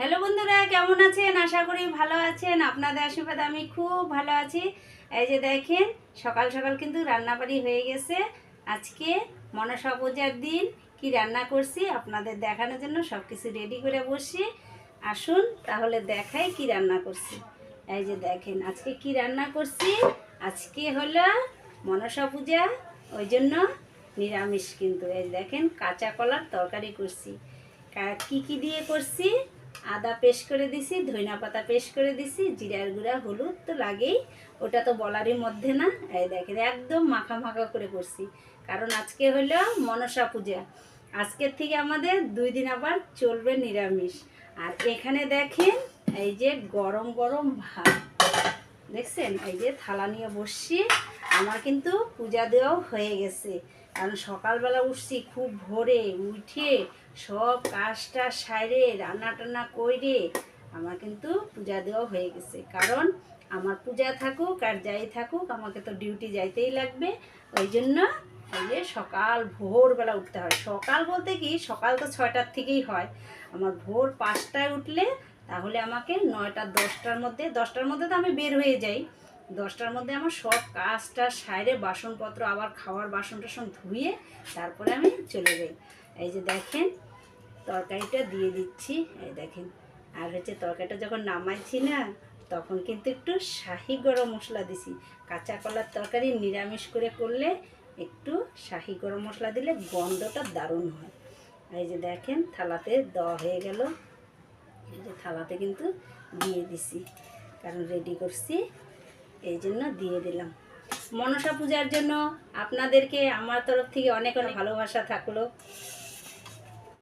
Hello বন্ধুরা, কেমন আছেন? আশা করি ভালো আছেন। আপনাদের আশীর্বাদে আমি খুব ভালো আছি। এই যে দেখেন, সকাল সকাল কিন্তু রান্নাবাড়ি হয়ে গেছে। আজকে মনসা পূজার দিন কি রান্না করছি আপনাদের দেখানোর জন্য সব কিছু রেডি করে বসি। আসুন তাহলে দেখাই কি রান্না করছি। এই যে দেখেন আজকে কি রান্না করছি। আজকে হলো মনসা পূজা, ওই জন্য নিরামিষ। কিন্তু এই দেখেন কাঁচা কলার তরকারি করছি। কি কি দিয়ে করছি? আদা পেস্ট করে দিছি, ধনিয়া পাতা পেস্ট করে দিছি, জিরার গুঁড়া, হলুদ তো লাগেই, ওটা তো বলারই মধ্যে না। এই দেখেন একদম মাখা মাখা করে করছি, কারণ আজকে হলো মনসা পূজা। আজকের থেকে আমাদের 2 দিন আবার চলবে নিরামিষ। আর এখানে দেখেন এই যে গরম গরম ভাত দেখছেন, এই যে থালা নিয়ে বসছি। আমার কিন্তু পূজা দেওয়াও হয়ে গেছে, কারণ সকালবেলা উঠছি খুব ভোরে উঠে সব কাজটা সাইরে রান্না টান্না করে আমার কিন্তু পূজা দেওয়া হয়ে গেছে। কারণ আমার পূজা থাকুক আর যাই থাকুক, আমাকে তো ডিউটি যাইতেই লাগবে। ওই জন্য এই যে সকাল ভোরবেলা উঠতে হয়। সকাল বলতে কি, সকাল তো 6টার থেকেই হয়। আমার ভোর 5টায় উঠলে তাহলে আমাকে 9টা 10টার মধ্যে তো আমি বের হয়ে যাই। 10টার মধ্যে আমার সব কাজটা সাইরে বাসনপত্র আবার খাওয়ার বাসন টাসন ধুয়ে তারপরে আমি চলে যাই। এই যে দেখেন তরকারিটা দিয়ে দিচ্ছি, এই দেখেন। আর হচ্ছে তরকারিটা যখন নামাইছি না, তখন কিন্তু একটু শাহি গরম মশলা দিছি। কাঁচা কলার তরকারি নিরামিষ করে করলে একটু শাহি গরম মশলা দিলে গন্ধটা দারুণ হয়। এই যে দেখেন থালাতে দেওয়া হয়ে গেল। এই যে থালাতে কিন্তু দিয়ে দিছি, কারণ রেডি করছি এই জন্য দিয়ে দিলাম। মনসা পূজার জন্য আপনাদেরকে আমার তরফ থেকে অনেক অনেক ভালোবাসা থাকলো।